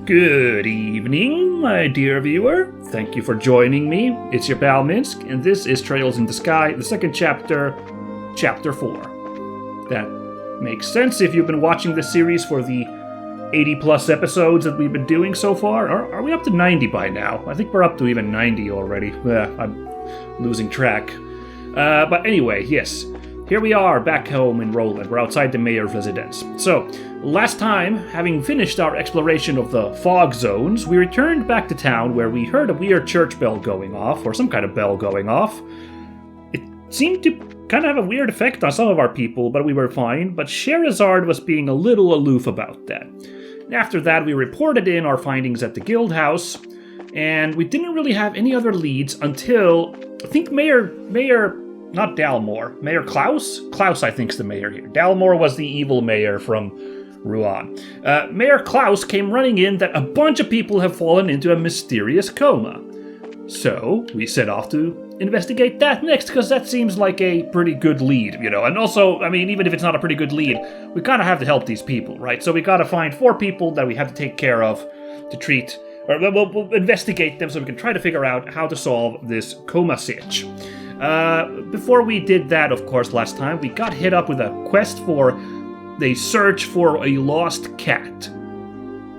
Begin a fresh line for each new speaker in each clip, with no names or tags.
Good evening, my dear viewer. Thank you for joining me. It's your pal Minsk, and this is Trails in the Sky, the second chapter, Chapter 4. That makes sense if you've been watching this series for the 80-plus episodes that we've been doing so far. Are we up to 90 by now? I think we're up to even 90 already. I'm losing track. But anyway, yes. Here we are, back home in Rolent. We're outside the mayor's residence. So, last time, having finished our exploration of the fog zones, we returned back to town where we heard a weird church bell going off, or some kind of bell going off. It seemed to kind of have a weird effect on some of our people, but we were fine. But Sherazard was being a little aloof about that. After that, we reported in our findings at the guild house, and we didn't really have any other leads until, I think not Dalmor. Mayor Klaus? Klaus, I think, is the mayor here. Dalmor was the evil mayor from Rouen. Mayor Klaus came running in that a bunch of people have fallen into a mysterious coma. So, we set off to investigate that next, because that seems like a pretty good lead, you know. And also, I mean, even if it's not a pretty good lead, we kind of have to help these people, right? So we gotta find 4 people that we have to take care of to treat, or we'll investigate them so we can try to figure out how to solve this coma sitch. Before we did that, of course, last time, we got hit up with a quest for the search for a lost cat.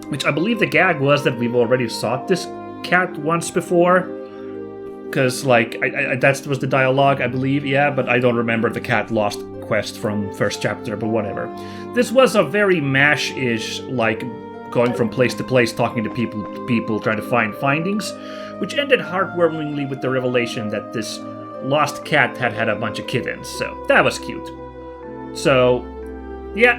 Which I believe the gag was that we've already sought this cat once before. Because, that was the dialogue, I believe, yeah, but I don't remember the cat lost quest from first chapter, but whatever. This was a very MASH-ish, going from place to place, talking to people, trying to find findings, which ended heartwarmingly with the revelation that this lost cat had a bunch of kittens, so that was cute. So, yeah,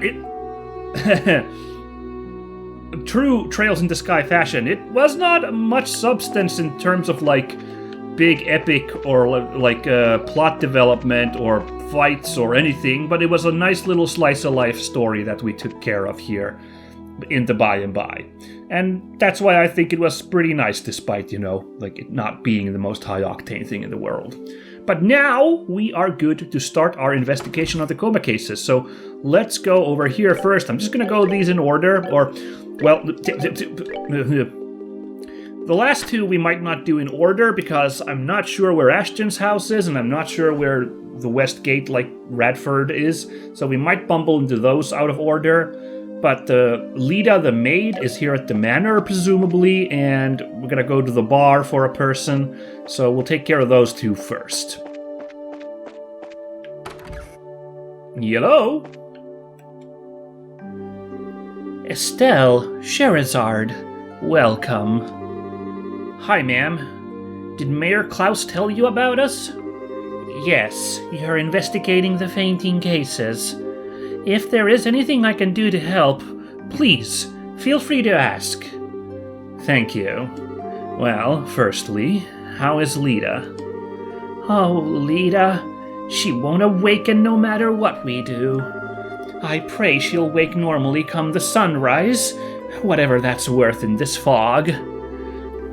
true Trails in the Sky fashion, it was not much substance in terms of, big epic or, plot development or fights or anything, but it was a nice little slice-of-life story that we took care of here in the by and by. And that's why I think it was pretty nice, despite, it not being the most high-octane thing in the world. But now we are good to start our investigation of the coma cases. So let's go over here first. I'm just going to go these in order, or, well, the last 2 we might not do in order because I'm not sure where Ashton's house is, and I'm not sure where the West Gate, Radford is. So we might bumble into those out of order. But Lida, the maid, is here at the manor, presumably, and we're gonna go to the bar for a person, so we'll take care of those 2 first. Hello? Estelle, Sherazard, welcome. Hi, ma'am. Did Mayor Klaus tell you about us? Yes, you're investigating the fainting cases. If there is anything I can do to help, please, feel free to ask. Thank you. Well, firstly, how is Lida? Oh, Lida, she won't awaken no matter what we do. I pray she'll wake normally come the sunrise, whatever that's worth in this fog.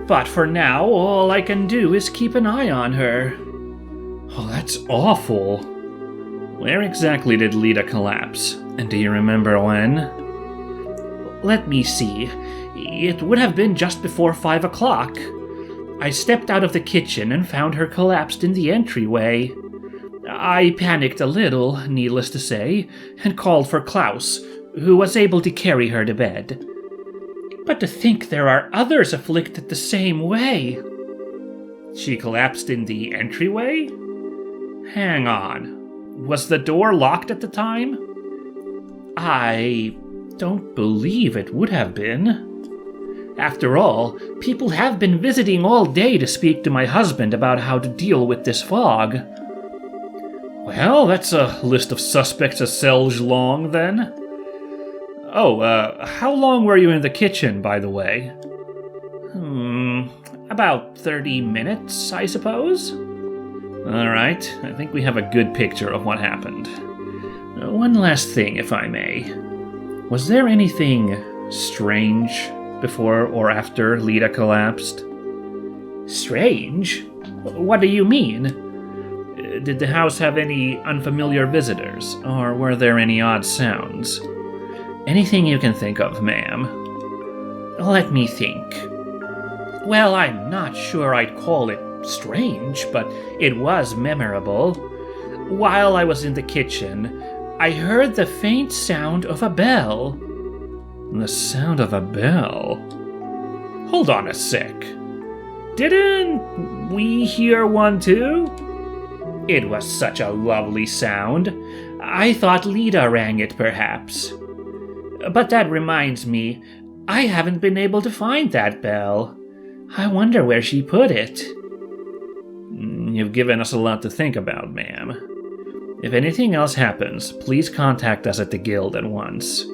But for now, all I can do is keep an eye on her. Oh, that's awful. Where exactly did Lida collapse? And do you remember when? Let me see. It would have been just before 5 o'clock. I stepped out of the kitchen and found her collapsed in the entryway. I panicked a little, needless to say, and called for Klaus, who was able to carry her to bed. But to think there are others afflicted the same way. She collapsed in the entryway? Hang on. Was the door locked at the time? I don't believe it would have been. After all, people have been visiting all day to speak to my husband about how to deal with this fog. Well, that's a list of suspects a selge long, then. Oh, how long were you in the kitchen, by the way? About 30 minutes, I suppose? Alright, I think we have a good picture of what happened. One last thing, if I may. Was there anything strange before or after Lida collapsed? Strange? What do you mean? Did the house have any unfamiliar visitors, or were there any odd sounds? Anything you can think of, ma'am. Let me think. Well, I'm not sure I'd call it strange, but it was memorable. While I was in the kitchen, I heard the faint sound of a bell. The sound of a bell? Hold on a sec. Didn't we hear one too? It was such a lovely sound. I thought Lita rang it, perhaps. But that reminds me, I haven't been able to find that bell. I wonder where she put it. You've given us a lot to think about, ma'am. If anything else happens, please contact us at the guild at once.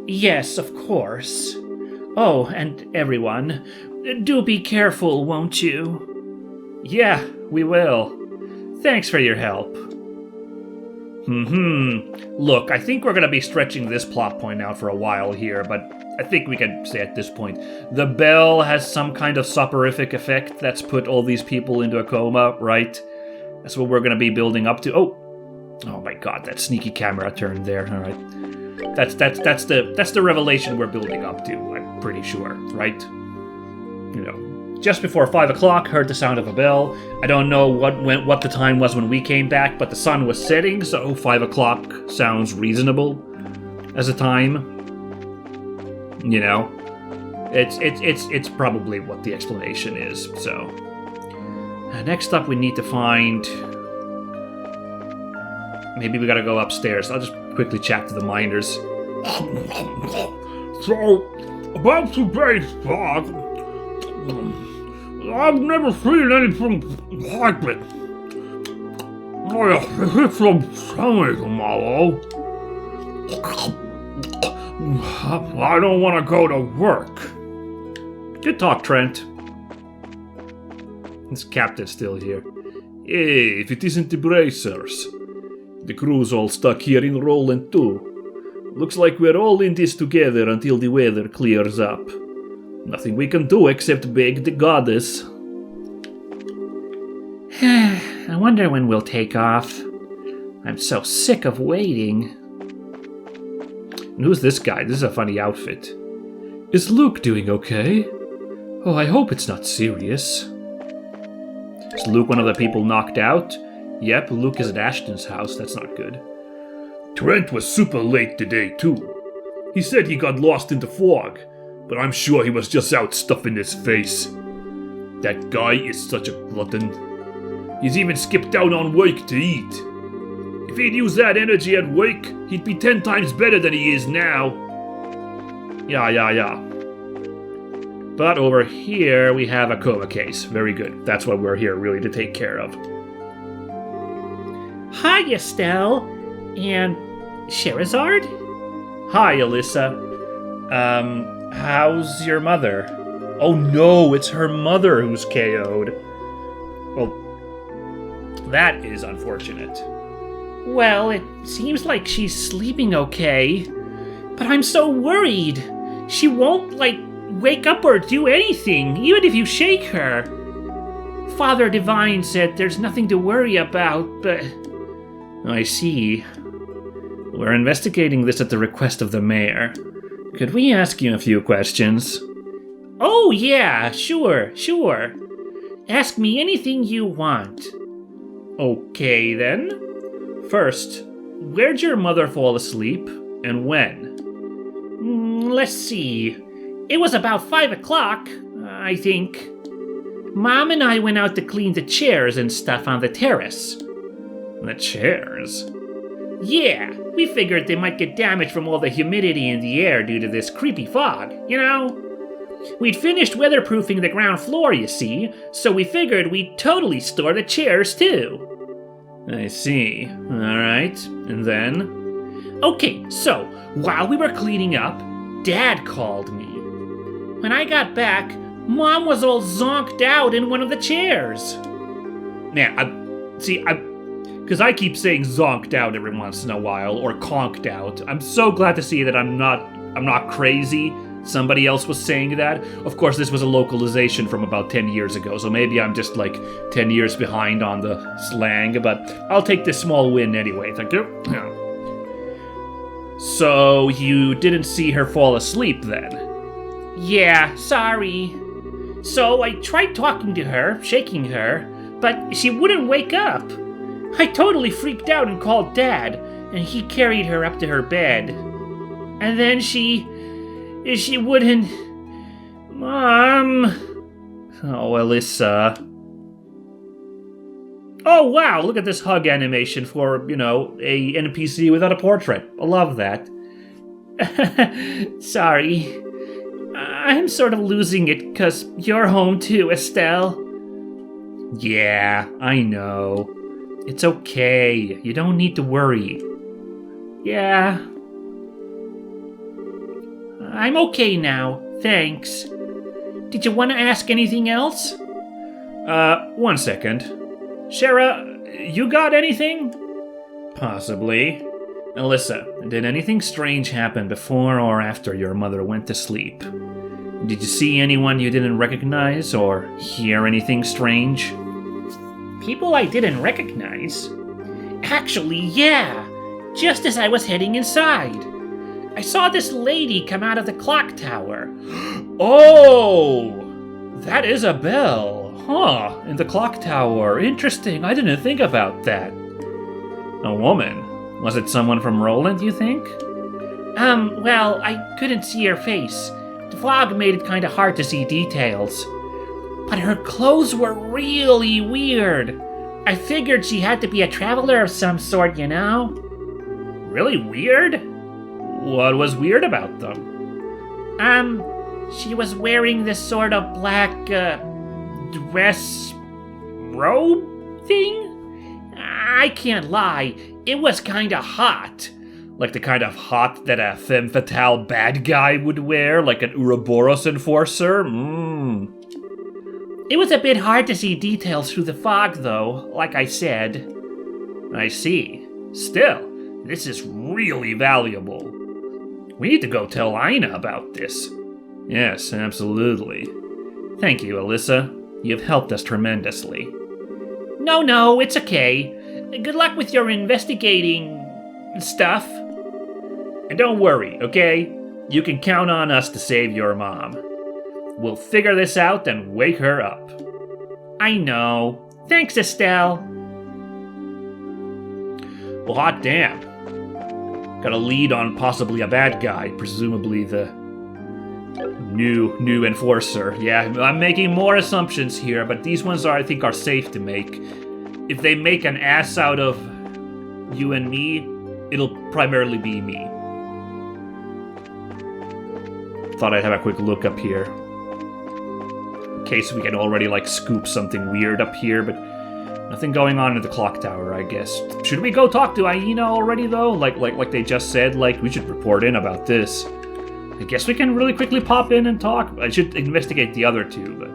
Yes, of course. Oh, and everyone, do be careful, won't you? Yeah, we will. Thanks for your help. Look, I think we're going to be stretching this plot point out for a while here, but I think we can say at this point, the bell has some kind of soporific effect that's put all these people into a coma, right? That's what we're going to be building up to. Oh my god, that sneaky camera turn there. All right. That's the revelation we're building up to, I'm pretty sure, right? You know, just before 5 o'clock, heard the sound of a bell. I don't know what the time was when we came back, but the sun was setting, so 5 o'clock sounds reasonable as a time. You know, it's probably what the explanation is. So next up, we need to find. Maybe we gotta go upstairs. I'll just quickly chat to the miners.
So, about today's fog, I've never seen anything like it. It's some stomach, Mallow. I don't want to go to work.
Good talk, Trent. This captain's still here.
Hey, if it isn't the bracers. The crew's all stuck here in Rolent too. Looks like we're all in this together until the weather clears up. Nothing we can do except beg the goddess.
I wonder when we'll take off. I'm so sick of waiting. And who's this guy? This is a funny outfit.
Is Luke doing okay? Oh, I hope it's not serious.
Is Luke one of the people knocked out? Yep, Luke is at Ashton's house. That's not good.
Trent was super late today, too. He said he got lost in the fog, but I'm sure he was just out stuffing his face. That guy is such a glutton. He's even skipped out on work to eat. If he'd used that energy at work, he'd be 10 times better than he is now.
Yeah. But over here, we have a coma case. Very good. That's what we're here really to take care of. Hi, Estelle. And Sherazard? Hi, Alyssa. How's your mother? Oh no, it's her mother who's KO'd. Well, that is unfortunate. Well, it seems like she's sleeping okay. But I'm so worried. She won't, wake up or do anything, even if you shake her. Father Divine said there's nothing to worry about, but... I see. We're investigating this at the request of the mayor. Could we ask you a few questions? Oh, yeah, sure. Ask me anything you want. Okay, then. First, where'd your mother fall asleep, and when? Let's see. It was about 5 o'clock, I think. Mom and I went out to clean the chairs and stuff on the terrace. The chairs? Yeah, we figured they might get damaged from all the humidity in the air due to this creepy fog, you know? We'd finished weatherproofing the ground floor, you see, so we figured we'd totally store the chairs too. I see. Alright, and then? Okay, so, while we were cleaning up, Dad called me. When I got back, Mom was all zonked out in one of the chairs. Because I keep saying zonked out every once in a while, or conked out. I'm so glad to see that I'm not crazy. Somebody else was saying that. Of course, this was a localization from about 10 years ago, so maybe I'm just 10 years behind on the slang, but I'll take this small win anyway, thank you. So, you didn't see her fall asleep then?
Yeah, sorry. So I tried talking to her, shaking her, but she wouldn't wake up. I totally freaked out and called Dad, and he carried her up to her bed. And then she wouldn't... Mom...
Oh, Alyssa. Oh, wow, look at this hug animation for, a NPC without a portrait. I love that.
Sorry. I'm sort of losing it because you're home too, Estelle.
Yeah, I know. It's okay. You don't need to worry.
Yeah. I'm okay now, thanks. Did you want to ask anything else?
1 second. Shara, you got anything? Possibly. Alyssa, did anything strange happen before or after your mother went to sleep? Did you see anyone you didn't recognize or hear anything strange?
People I didn't recognize? Actually, yeah. Just as I was heading inside. I saw this lady come out of the clock tower.
Oh! That is a bell. Huh, in the clock tower. Interesting, I didn't think about that. A woman? Was it someone from Rolent, you think?
Well, I couldn't see her face. The fog made it kind of hard to see details. But her clothes were really weird. I figured she had to be a traveler of some sort, you know?
Really weird? What was weird about them?
She was wearing this sort of black, dress robe thing? I can't lie, it was kinda hot.
Like the kind of hot that a femme fatale bad guy would wear, like an Ouroboros enforcer?
It was a bit hard to see details through the fog, though, like I said.
I see. Still, this is really valuable. We need to go tell Aina about this. Yes, absolutely. Thank you, Alyssa. You've helped us tremendously.
No, it's okay. Good luck with your investigating stuff.
And don't worry, okay? You can count on us to save your mom. We'll figure this out and wake her up.
I know. Thanks, Estelle.
Well, hot damn. Got a lead on possibly a bad guy, presumably the new enforcer. Yeah, I'm making more assumptions here, but these ones I think are safe to make. If they make an ass out of you and me, it'll primarily be me. Thought I'd have a quick look up here. In case we can already, scoop something weird up here, but nothing going on in the clock tower, I guess. Should we go talk to Aina already, though? Like they just said, we should report in about this. I guess we can really quickly pop in and talk. I should investigate the other two, but...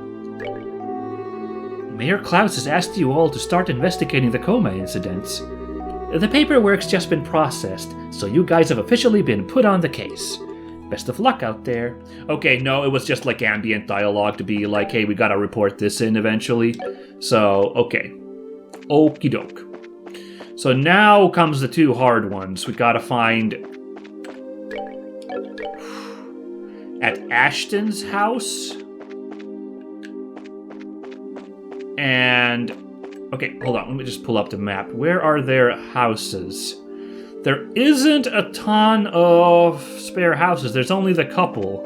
Mayor Klaus has asked you all to start investigating the Coma incidents. The paperwork's just been processed, so you guys have officially been put on the case. Best of luck out there. Okay, no, it was just ambient dialogue to be like, hey, we gotta report this in eventually. So, okay. Okie doke. So now comes the two hard ones. We gotta find... at Ashton's house. And... okay, hold on. Let me just pull up the map. Where are their houses? There isn't a ton of spare houses. There's only the couple.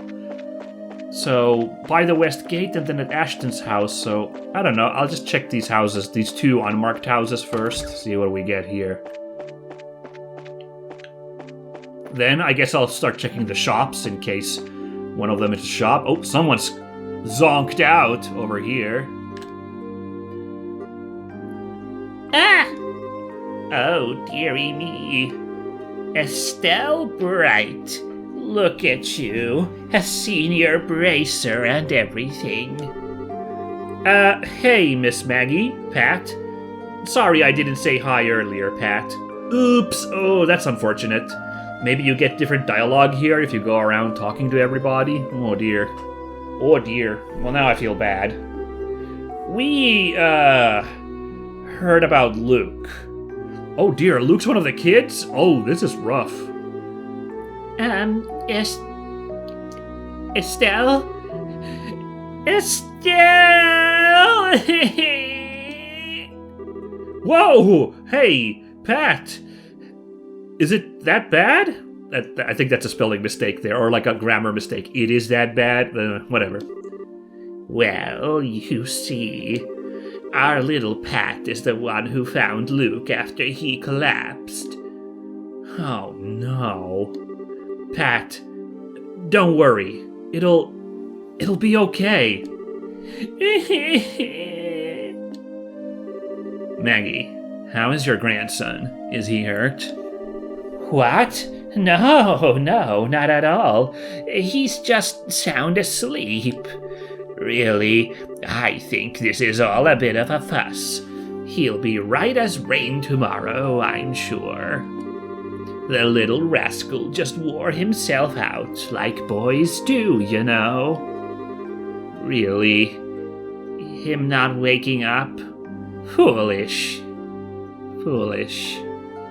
So, by the West Gate and then at Ashton's house. So, I don't know. I'll just check these houses. These two unmarked houses first. See what we get here. Then, I guess I'll start checking the shops in case one of them is a shop. Oh, someone's zonked out over here.
Ah! Oh, dearie me. Estelle Bright, look at you, a senior bracer and everything.
Hey, Miss Maggie, Pat. Sorry I didn't say hi earlier, Pat. Oops, oh, that's unfortunate. Maybe you get different dialogue here if you go around talking to everybody? Oh dear. Oh dear. Well, now I feel bad. We, heard about Luke. Oh dear, Luke's one of the kids? Oh, this is rough.
Estelle? Estelle!
Whoa! Hey, Pat! Is it that bad? I think that's a spelling mistake there, or like a grammar mistake. It is that bad? Whatever.
Well, you see, our little Pat is the one who found Luke after he collapsed.
Oh no. Pat, don't worry. It'll be okay. Maggie, how is your grandson? Is he hurt?
What? No, not at all. He's just sound asleep. Really, I think this is all a bit of a fuss. He'll be right as rain tomorrow, I'm sure. The little rascal just wore himself out, like boys do, you know. Really, him not waking up? Foolish.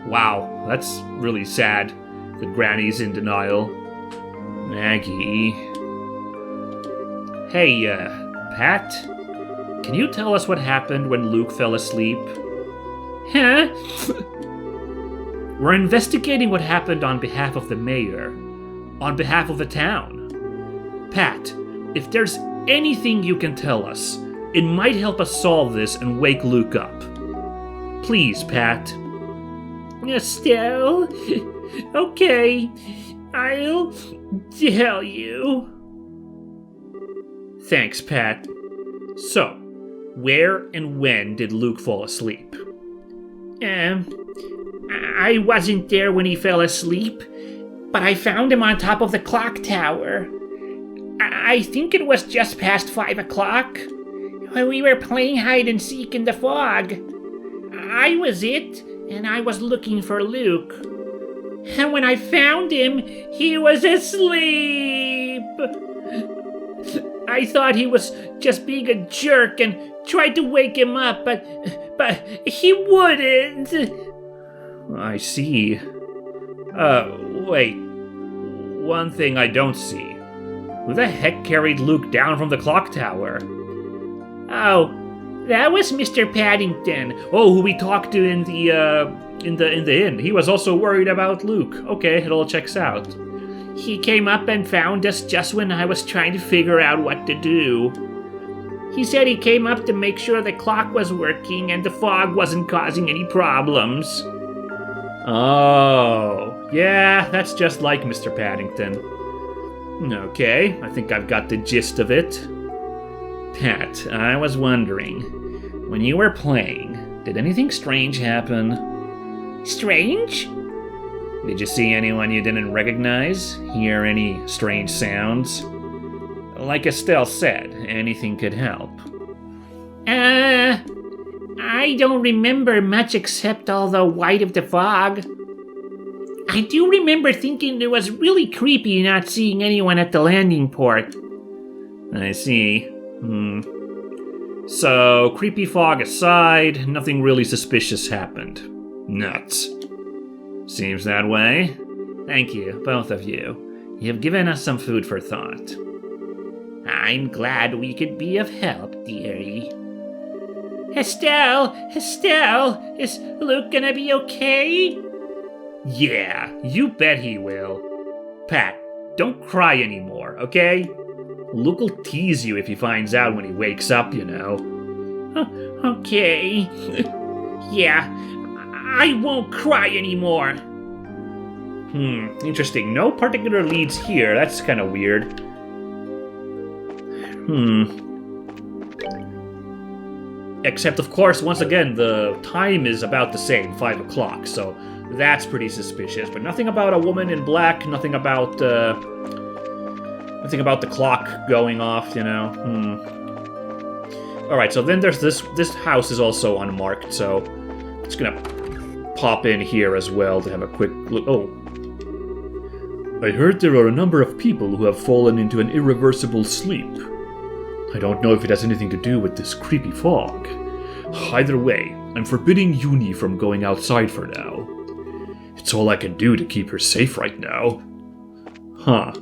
Wow, that's really sad. The granny's in denial. Maggie. Hey, Pat? Can you tell us what happened when Luke fell asleep?
Huh?
We're investigating what happened on behalf of the mayor. On behalf of the town. Pat, if there's anything you can tell us, it might help us solve this and wake Luke up. Please, Pat.
Estelle? Okay, I'll tell you.
Thanks, Pat. So, where and when did Luke fall asleep?
I wasn't there when he fell asleep, but I found him on top of the clock tower. I think it was just past 5 o'clock, when we were playing hide and seek in the fog. I was it, and I was looking for Luke. And when I found him, he was asleep. I thought he was just being a jerk and tried to wake him up, but he wouldn't.
I see. Wait. One thing I don't see. Who the heck carried Luke down from the clock tower?
Oh, that was Mr. Paddington.
Oh, who we talked to in the inn. He was also worried about Luke. Okay, it all checks out.
He came up and found us just when I was trying to figure out what to do. He said he came up to make sure the clock was working and the fog wasn't causing any problems.
Oh, yeah, that's just like Mr. Paddington. Okay, I think I've got the gist of it. Pat, I was wondering, when you were playing, did anything strange happen?
Strange?
Did you see anyone you didn't recognize? Hear any strange sounds? Like Estelle said, anything could help.
I don't remember much except all the white of the fog. I do remember thinking it was really creepy not seeing anyone at the landing port.
I see. So, creepy fog aside, nothing really suspicious happened. Nuts. Seems that way. Thank you, both of you. You've given us some food for thought.
I'm glad we could be of help, dearie. Estelle, is Luke gonna be okay?
Yeah, you bet he will. Pat, don't cry anymore, okay? Luke will tease you if he finds out when he wakes up, you know.
Okay. Yeah, I won't cry anymore.
Interesting. No particular leads here. That's kind of weird. Except, of course, once again, the time is about the same, 5 o'clock, so that's pretty suspicious. But nothing about a woman in black, nothing about the clock going off, you know. Alright, so then there's this house is also unmarked, so it's gonna pop in here as well to have a quick look. Oh. I heard there are a number of people who have fallen into an irreversible sleep. I don't know if it has anything to do with this creepy fog. Either way, I'm forbidding Uni from going outside for now. It's all I can do to keep her safe right now. Huh.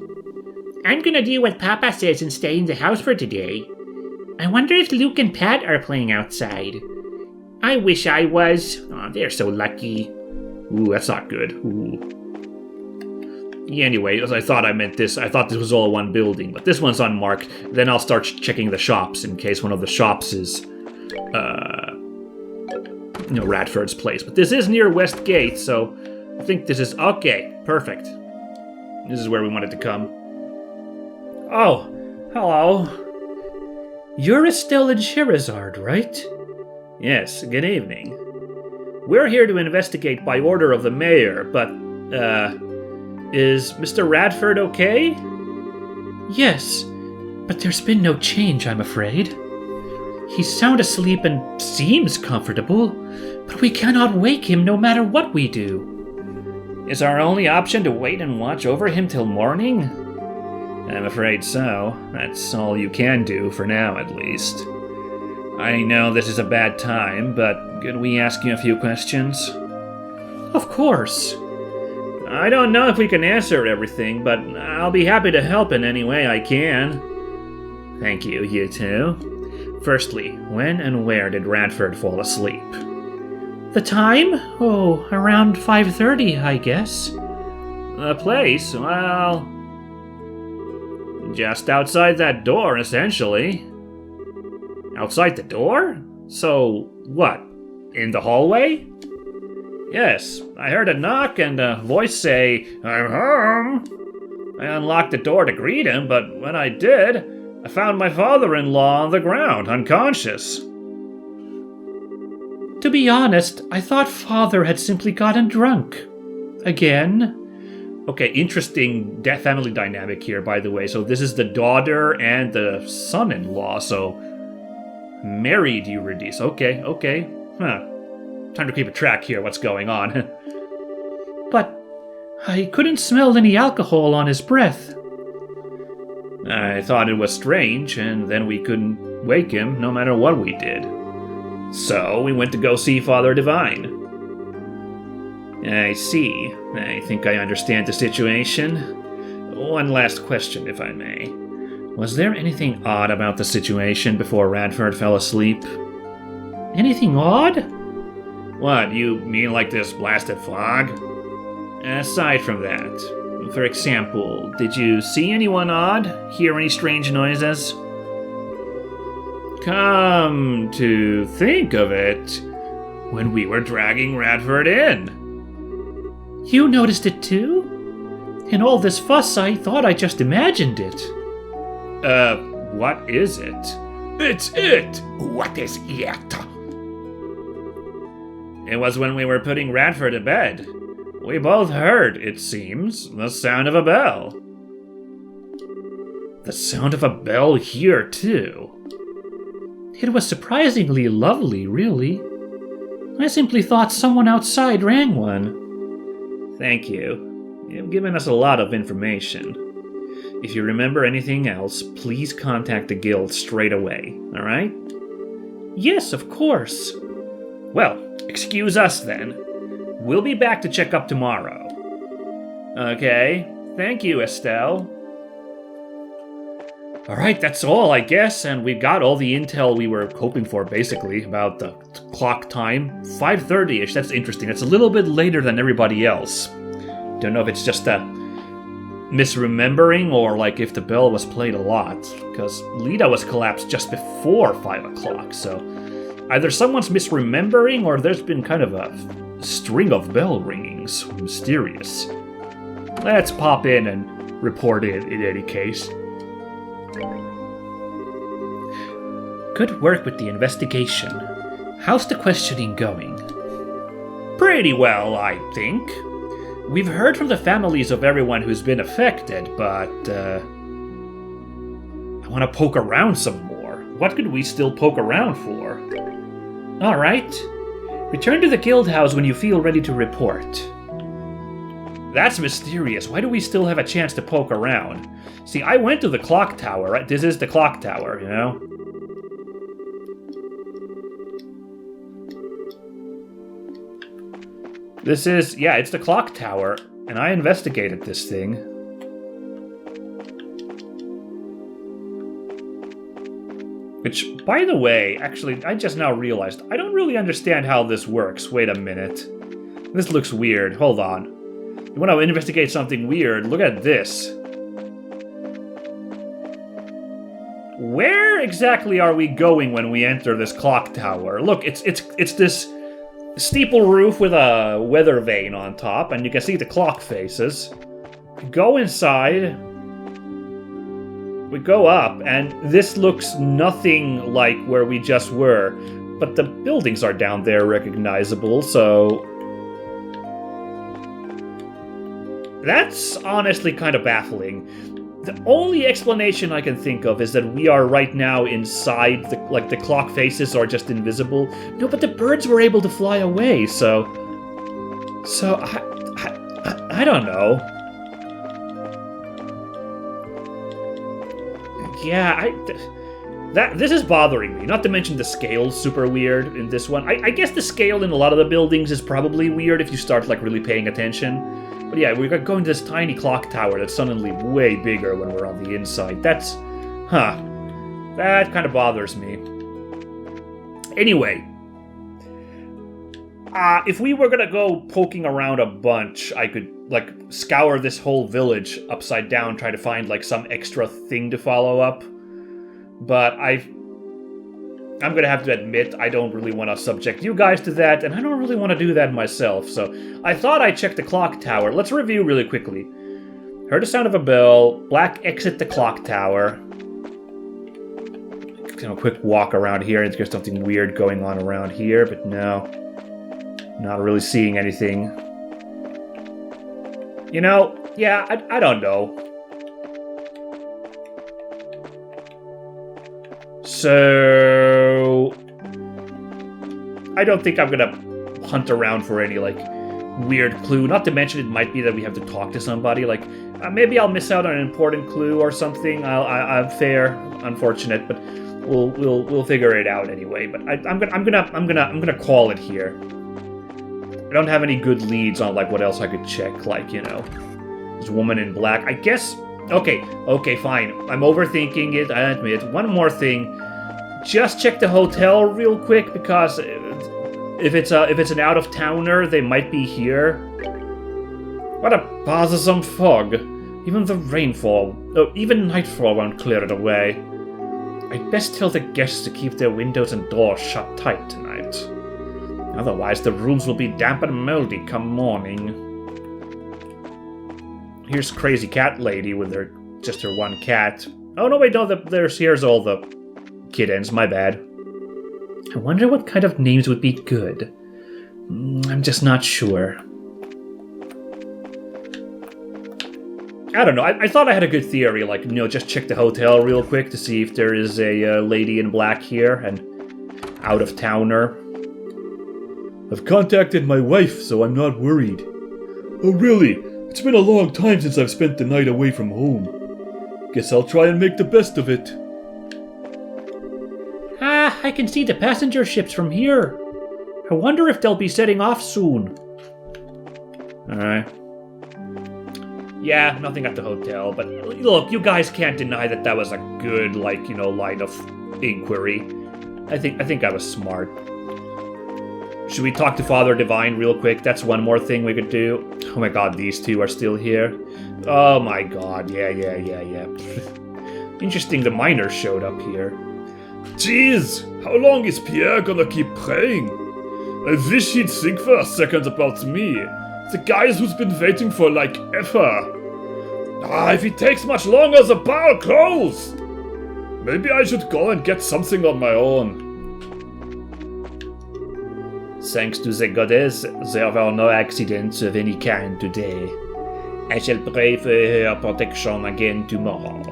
I'm gonna do what Papa says and stay in the house for today. I wonder if Luke and Pat are playing outside. I wish I was. Aw, they're so lucky.
Ooh, that's not good. Ooh. Yeah, anyway, as I thought this was all one building, but this one's unmarked. Then I'll start checking the shops in case one of the shops is, Radford's place. But this is near West Gate, so I think this is okay. Perfect. This is where we wanted to come.
Oh, hello. You're Estelle and Sherazard, right?
Yes, good evening. We're here to investigate by order of the mayor, but, is Mr. Radford okay?
Yes, but there's been no change, I'm afraid. He's sound asleep and seems comfortable, but we cannot wake him no matter what we do.
Is our only option to wait and watch over him till morning? I'm afraid so. That's all you can do, for now at least. I know this is a bad time, but could we ask you a few questions?
Of course.
I don't know if we can answer everything, but I'll be happy to help in any way I can. Thank you, you two. Firstly, when and where did Radford fall asleep?
The time? Oh, around 5:30, I guess.
The place? Well, just outside that door, essentially. Outside the door? So, what? In the hallway? Yes, I heard a knock and a voice say, "I'm home." I unlocked the door to greet him, but when I did, I found my father-in-law on the ground, unconscious.
To be honest, I thought Father had simply gotten drunk. Again.
Okay, interesting family dynamic here, by the way. So this is the daughter and the son-in-law, so married Eurydice. Okay. Huh. Time to keep a track here, what's going on.
But I couldn't smell any alcohol on his breath.
I thought it was strange, and then we couldn't wake him no matter what we did. So we went to go see Father Divine. I see. I think I understand the situation. One last question, if I may. Was there anything odd about the situation before Radford fell asleep?
Anything odd?
What, you mean like this blasted fog? Aside from that, for example, did you see anyone odd? Hear any strange noises? Come to think of it, when we were dragging Radford in.
You noticed it too? In all this fuss, I thought I just imagined it.
What is it?
It's it! What is it?
It was when we were putting Radford to bed. We both heard, it seems, the sound of a bell. The sound of a bell here, too.
It was surprisingly lovely, really. I simply thought someone outside rang one.
Thank you. You've given us a lot of information. If you remember anything else, please contact the guild straight away, alright?
Yes, of course.
Well, excuse us then. We'll be back to check up tomorrow. Okay, thank you, Estelle. Alright, that's all, I guess, and we got all the intel we were hoping for, basically, about the clock time. 5:30-ish, that's interesting. It's a little bit later than everybody else. Don't know if it's just a misremembering or like if the bell was played a lot, because Lita was collapsed just before 5 o'clock, so either someone's misremembering or there's been kind of a string of bell ringings. Mysterious. Let's pop in and report it in any case.
Good work with the investigation. How's the questioning going?
Pretty well, I think. We've heard from the families of everyone who's been affected, but, I want to poke around some more. What could we still poke around for?
Alright. Return to the guild house when you feel ready to report.
That's mysterious. Why do we still have a chance to poke around? See, I went to the clock tower, right? This is the clock tower, you know? This is, yeah, it's the clock tower, and I investigated this thing. Which, by the way, actually, I just now realized, I don't really understand how this works. Wait a minute. This looks weird. Hold on. You want to investigate something weird? Look at this. Where exactly are we going when we enter this clock tower? Look, it's this steeple roof with a weather vane on top, and you can see the clock faces. Go inside. We go up, and this looks nothing like where we just were. But the buildings are down there recognizable, so... That's honestly kind of baffling. The only explanation I can think of is that we are right now inside, the clock faces are just invisible. No, but the birds were able to fly away, so I don't know. Yeah, this is bothering me. Not to mention the scale's super weird in this one. I guess the scale in a lot of the buildings is probably weird if you start really paying attention. But yeah, we're going to this tiny clock tower that's suddenly way bigger when we're on the inside. That kind of bothers me. Anyway, if we were gonna go poking around a bunch, I could, scour this whole village upside down, try to find, some extra thing to follow up. But I'm gonna have to admit, I don't really want to subject you guys to that, and I don't really want to do that myself, so I thought I'd check the clock tower. Let's review really quickly. Heard the sound of a bell. Black exit the clock tower. A quick walk around here, and there's something weird going on around here, but no. Not really seeing anything. You know, yeah, I don't know. So... I don't think I'm gonna hunt around for any, weird clue. Not to mention it might be that we have to talk to somebody. Maybe I'll miss out on an important clue or something. I'm fair, unfortunate, but we'll figure it out anyway. But I'm gonna call it here. I don't have any good leads on what else I could check. This woman in black. I guess. Okay, fine. I'm overthinking it. I admit. One more thing. Just check the hotel real quick because if it's an out of towner, they might be here. What a bothersome fog. Even even nightfall won't clear it away. I'd best tell the guests to keep their windows and doors shut tight tonight. Otherwise, the rooms will be damp and moldy come morning. Here's crazy cat lady with her one cat. Oh no, wait, no, here's all the kittens. My bad. I wonder what kind of names would be good. I'm just not sure. I don't know. I thought I had a good theory, just check the hotel real quick to see if there is a lady in black here, and out of towner.
I've contacted my wife, so I'm not worried. Oh really? It's been a long time since I've spent the night away from home. Guess I'll try and make the best of it.
I can see the passenger ships from here. I wonder if they'll be setting off soon.
Alright. Yeah, nothing at the hotel, but look, you guys can't deny that was a good, line of inquiry. I think I was smart. Should we talk to Father Divine real quick? That's one more thing we could do. Oh my god, these two are still here. Oh my god, yeah. Interesting, the miners showed up here.
Jeez, how long is Pierre gonna keep praying? I wish he'd think for a second about me. The guys who's been waiting for ever. If he takes much longer, the bar will close. Maybe I should go and get something on my own.
Thanks to the goddess, there were no accidents of any kind today. I shall pray for her protection again tomorrow.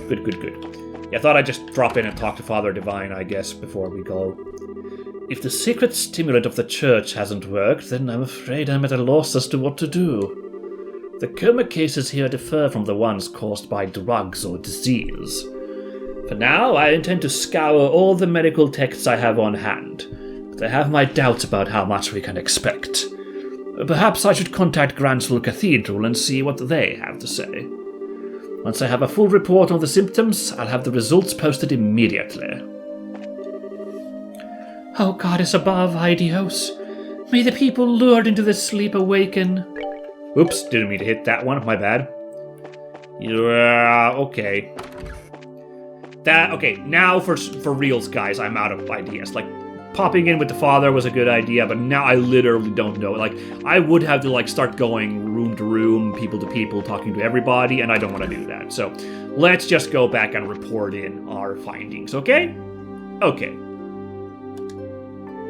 Good. Yeah, I thought I'd just drop in and talk to Father Divine, I guess, before we go. If the secret stimulant of the church hasn't worked, then I'm afraid I'm at a loss as to what to do. The coma cases here differ from the ones caused by drugs or disease. For now, I intend to scour all the medical texts I have on hand, but I have my doubts about how much we can expect. Perhaps I should contact Gransville Cathedral and see what they have to say. Once I have a full report on the symptoms, I'll have the results posted immediately.
Oh, goddess above, Idios. May the people lured into this sleep awaken.
Oops, didn't mean to hit that one, my bad. Yeah, okay. Okay, now for reals, guys, I'm out of ideas. Like, popping in with the father was a good idea, but now I literally don't know. Like, I would have to, like, start going room to room, people to people, talking to everybody, and I don't want to do that. So, let's just go back and report in our findings, okay? Okay.